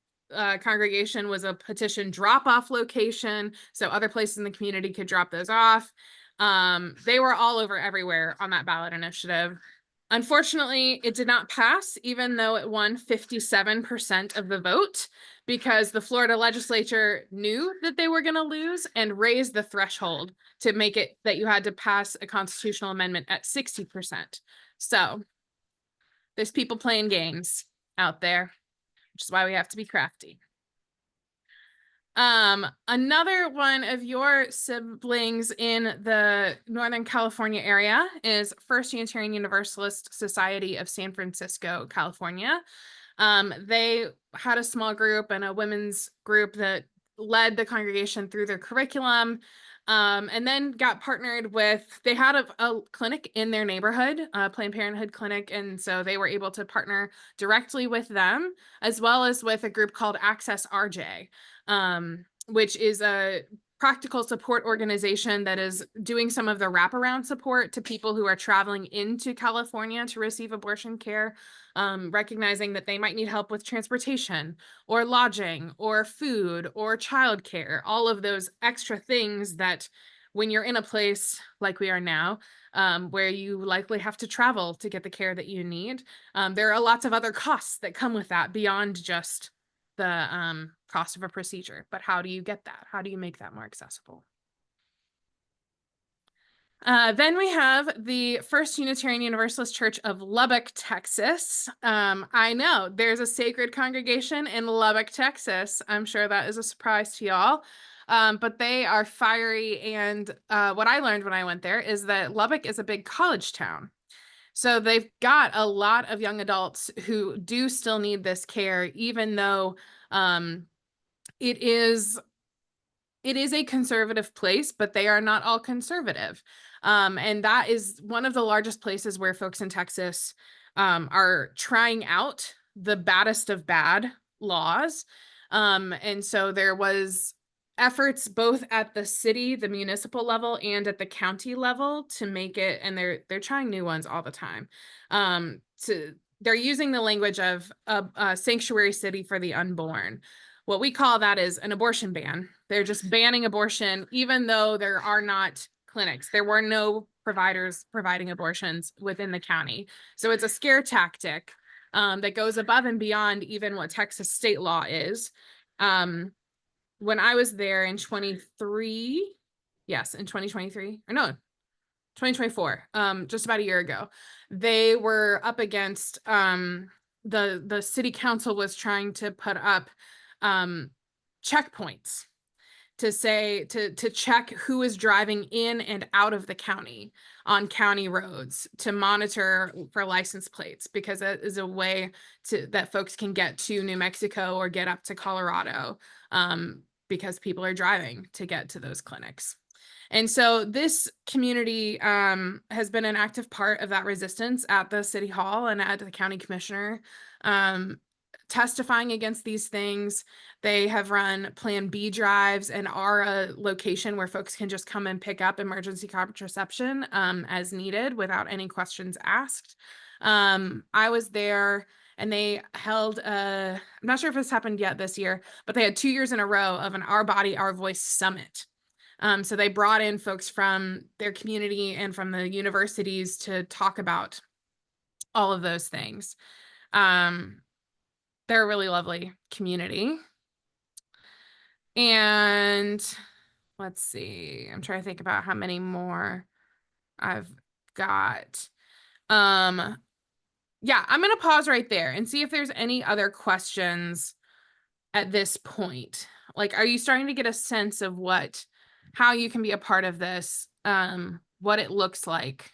congregation was a petition drop-off location, so other places in the community could drop those off. They were all over everywhere on that ballot initiative. Unfortunately, it did not pass, even though it won 57% of the vote, because the Florida legislature knew that they were going to lose and raised the threshold to make it that you had to pass a constitutional amendment at 60%. So there's people playing games out there, which is why we have to be crafty. Another one of your siblings in the Northern California area is First Unitarian Universalist Society of San Francisco, California. They had a small group and a women's group that led the congregation through their curriculum. And then got partnered with, they had a clinic in their neighborhood, a Planned Parenthood clinic. And so they were able to partner directly with them, as well as with a group called Access RJ, which is a practical support organization that is doing some of the wraparound support to people who are traveling into California to receive abortion care, recognizing that they might need help with transportation or lodging or food or childcare, all of those extra things that when you're in a place like we are now, where you likely have to travel to get the care that you need, there are lots of other costs that come with that beyond just the cost of a procedure. But how do you get that? How do you make that more accessible? Then we have the First Unitarian Universalist Church of Lubbock, Texas. I know there's a SACReD congregation in Lubbock, Texas. I'm sure that is a surprise to y'all. But they are fiery. And what I learned when I went there is that Lubbock is a big college town. So they've got a lot of young adults who do still need this care, even though it is a conservative place, but they are not all conservative. And that is one of the largest places where folks in Texas are trying out the baddest of bad laws. And so there was efforts both at the city, the municipal level, and at the county level to make it, and they're trying new ones all the time, to they're using the language of a sanctuary city for the unborn. What we call that is an abortion ban. They're just banning abortion, even though there are not clinics. There were no providers providing abortions within the county. So it's a scare tactic that goes above and beyond even what Texas state law is. When I was there in 2023, yes, in 2023, or no, 2024, just about a year ago, they were up against the city council was trying to put up checkpoints to say to check who is driving in and out of the county on county roads, to monitor for license plates, because that is a way that folks can get to New Mexico or get up to Colorado, because people are driving to get to those clinics. And so this community has been an active part of that resistance at the city hall and at the county commissioner, testifying against these things. They have run Plan B drives and are a location where folks can just come and pick up emergency contraception as needed without any questions asked. I was there and they held I'm not sure if this happened yet this year, but they had 2 years in a row of an Our Body, Our Voice summit. So they brought in folks from their community and from the universities to talk about all of those things. They're a really lovely community. And let's see, I'm trying to think about how many more I've got. Yeah, I'm going to pause right there and see if there's any other questions at this point. Like, are you starting to get a sense of how you can be a part of this, what it looks like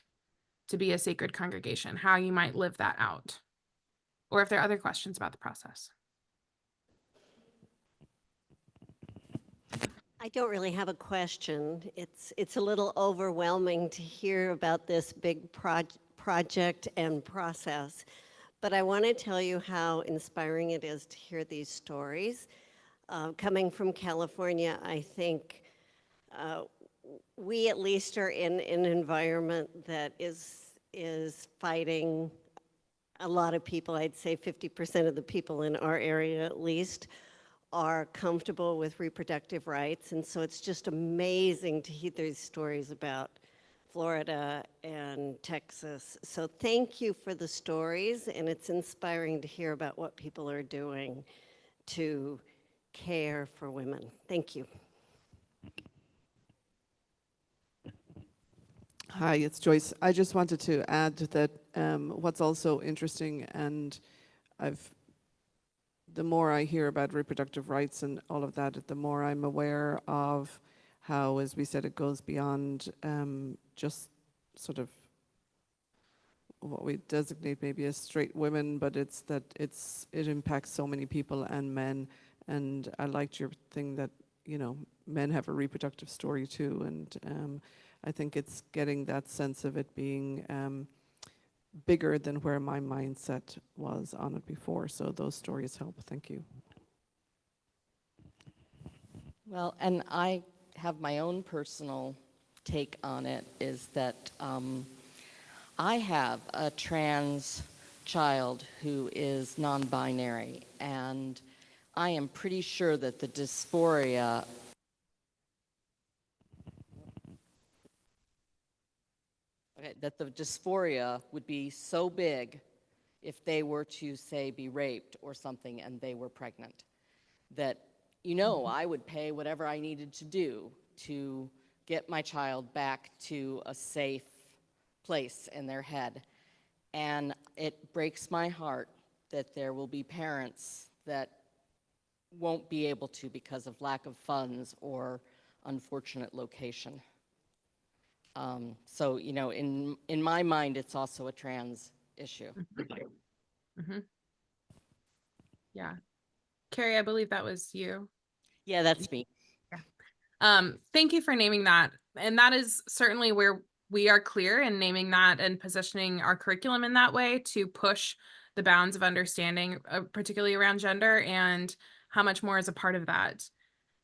to be a sacred congregation, how you might live that out, or if there are other questions about the process? I don't really have a question. It's a little overwhelming to hear about this big project and process, but I want to tell you how inspiring it is to hear these stories. Coming from California, I think we at least are in an environment that is fighting a lot of people. I'd say 50% of the people in our area at least are comfortable with reproductive rights. And so it's just amazing to hear these stories about Florida and Texas. So thank you for the stories, and it's inspiring to hear about what people are doing to care for women. Thank you. Hi, it's Joyce. I just wanted to add that what's also interesting, and the more I hear about reproductive rights and all of that, the more I'm aware of how, as we said, it goes beyond just sort of what we designate maybe as straight women, but it impacts so many people and men. And I liked your thing that, you know, men have a reproductive story too, and I think it's getting that sense of it being bigger than where my mindset was on it before. So those stories help. Thank you. Well, and I have my own personal take on it, is that I have a trans child who is non-binary, and I am pretty sure that the dysphoria would be so big if they were to, say, be raped or something and they were pregnant, that, you know, I would pay whatever I needed to do to get my child back to a safe place in their head. And it breaks my heart that there will be parents that won't be able to because of lack of funds or unfortunate location. So, you know, in my mind, it's also a trans issue. Mm-hmm. Yeah. Carrie, I believe that was you. Yeah, that's me. Yeah. Thank you for naming that. And that is certainly where we are clear in naming that and positioning our curriculum in that way to push the bounds of understanding, particularly around gender, and how much more is a part of that.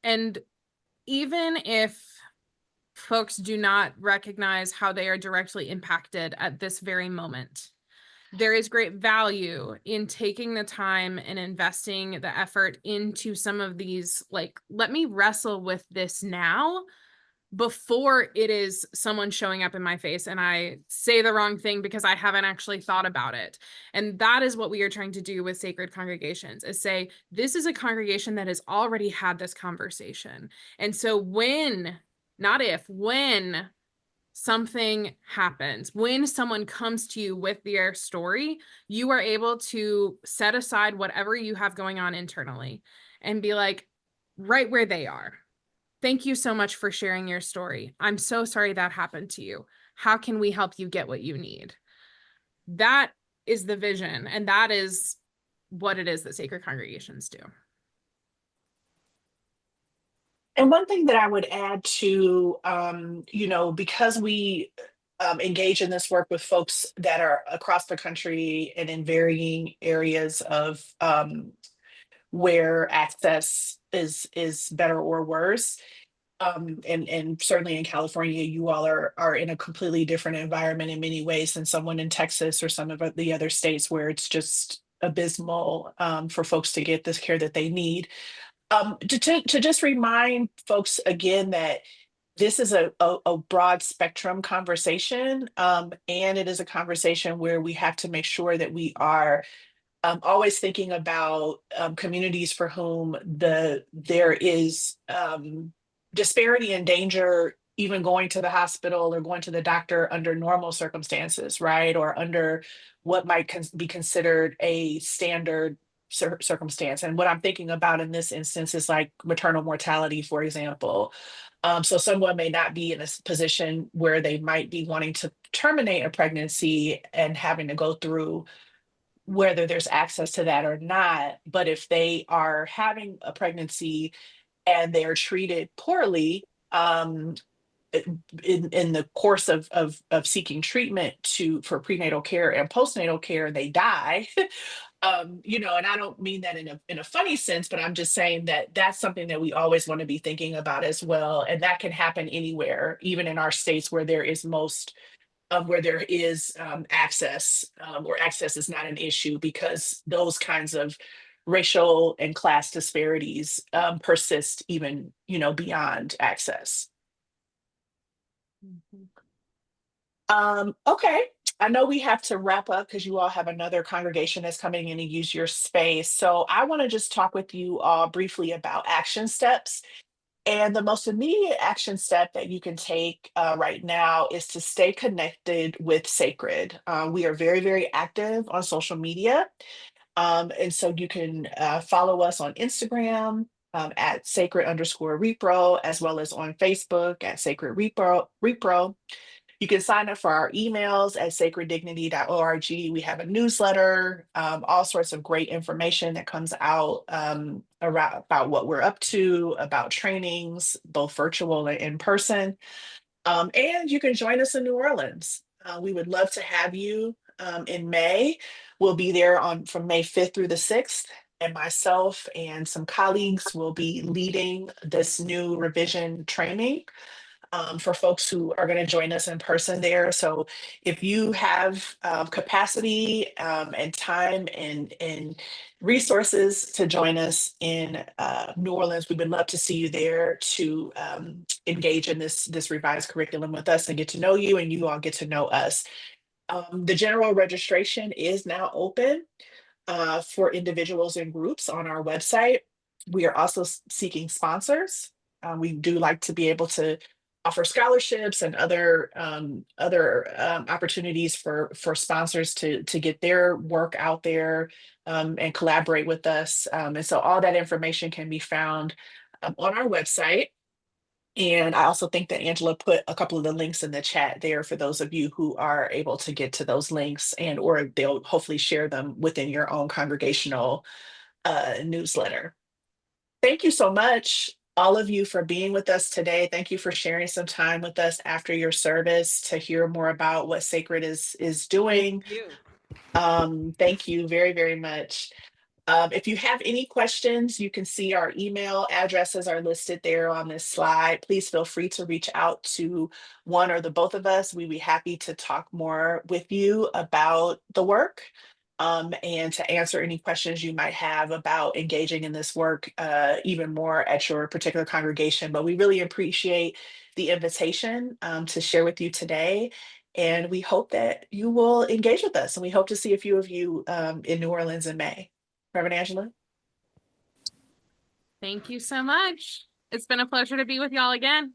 And even if folks do not recognize how they are directly impacted at this very moment, there is great value in taking the time and investing the effort into some of these, like, let me wrestle with this now before it is someone showing up in my face and I say the wrong thing because I haven't actually thought about it. And that is what we are trying to do with Sacred Congregations, is say, this is a congregation that has already had this conversation. And so when, not if, when something happens, when someone comes to you with their story, you are able to set aside whatever you have going on internally and be like, right where they are. Thank you so much for sharing your story. I'm so sorry that happened to you. How can we help you get what you need? That is the vision, and that is what it is that Sacred Congregations do. And one thing that I would add to, because we engage in this work with folks that are across the country and in varying areas of where access is better or worse. And certainly in California, you all are in a completely different environment in many ways than someone in Texas or some of the other states where it's just abysmal for folks to get this care that they need. To just remind folks again that this is a broad spectrum conversation, and it is a conversation where we have to make sure that we are always thinking about communities for whom there is disparity and danger, even going to the hospital or going to the doctor under normal circumstances, right? Or under what might be considered a standard circumstance. And what I'm thinking about in this instance is like maternal mortality, for example. So someone may not be in a position where they might be wanting to terminate a pregnancy and having to go through whether there's access to that or not. But if they are having a pregnancy and they are treated poorly in the course of seeking treatment for prenatal care and postnatal care, they die. And I don't mean that in a funny sense, but I'm just saying that that's something that we always want to be thinking about as well. And that can happen anywhere, even in our states where there is access, or access is not an issue, because those kinds of racial and class disparities persist even, beyond access. Okay, I know we have to wrap up because you all have another congregation that's coming in to use your space. So I want to just talk with you all briefly about action steps. And the most immediate action step that you can take right now is to stay connected with SACReD. We are very, very active on social media. And so you can follow us on Instagram at SACRED_Repro, as well as on Facebook at SACRED Repro. You can sign up for our emails at sacreddignity.org. We have a newsletter, all sorts of great information that comes out about what we're up to, about trainings, both virtual and in person. And you can join us in New Orleans. We would love to have you in May. We'll be there from May 5th through the 6th. And myself and some colleagues will be leading this new revision training for folks who are going to join us in person there. So if you have capacity and time and resources to join us in New Orleans, we would love to see you there to engage in this revised curriculum with us and get to know you, and you all get to know us. The general registration is now open for individuals and groups on our website. We are also seeking sponsors. We do like to be able to offer scholarships and other opportunities for sponsors to get their work out there and collaborate with us. And so all that information can be found on our website. And I also think that Angela put a couple of the links in the chat there for those of you who are able to get to those links, and or they'll hopefully share them within your own congregational newsletter. Thank you so much, all of you, for being with us today. Thank you for sharing some time with us after your service to hear more about what SACReD is doing. Thank you. Thank you very, very much. If you have any questions, you can see our email addresses are listed there on this slide. Please feel free to reach out to one or the both of us. We'd be happy to talk more with you about the work and to answer any questions you might have about engaging in this work even more at your particular congregation. But we really appreciate the invitation to share with you today. And we hope that you will engage with us. And we hope to see a few of you in New Orleans in May. Reverend Angela? Thank you so much. It's been a pleasure to be with y'all again.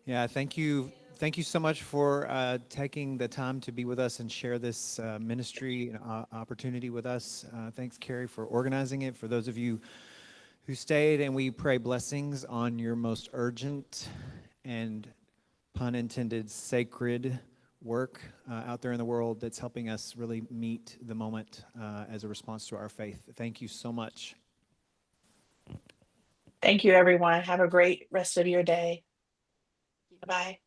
Yeah, thank you. Thank you so much for taking the time to be with us and share this ministry opportunity with us. Thanks, Carrie, for organizing it. For those of you who stayed, and we pray blessings on your most urgent and, pun intended, sacred work out there in the world that's helping us really meet the moment as a response to our faith. Thank you so much. Thank you, everyone. Have a great rest of your day. Bye-bye.